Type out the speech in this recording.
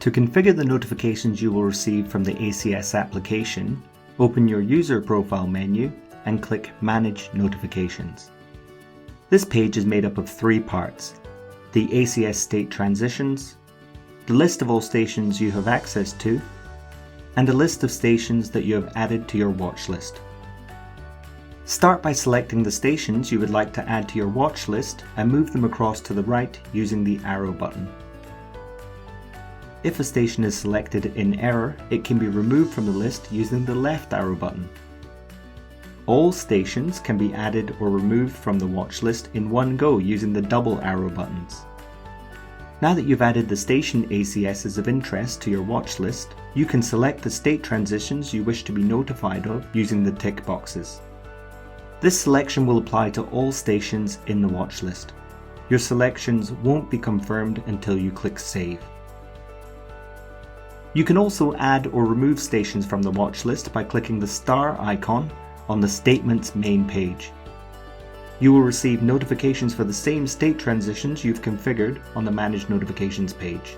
To configure the notifications you will receive from the ACS application, open your User Profile menu and click Manage Notifications. This page is made up of three parts: the ACS state transitions, the list of all stations you have access to, and a list of stations that you have added to your watch list. Start by selecting the stations you would like to add to your watch list and move them across to the right using the arrow button. If a station is selected in error, it can be removed from the list using the left arrow button. All stations can be added or removed from the watch list in one go using the double arrow buttons. Now that you've added the station ACSs of interest to your watch list, you can select the state transitions you wish to be notified of using the tick boxes. This selection will apply to all stations in the watch list. Your selections won't be confirmed until you click Save. You can also add or remove stations from the watch list by clicking the star icon on the Statements main page. You will receive notifications for the same state transitions you've configured on the Manage Notifications page.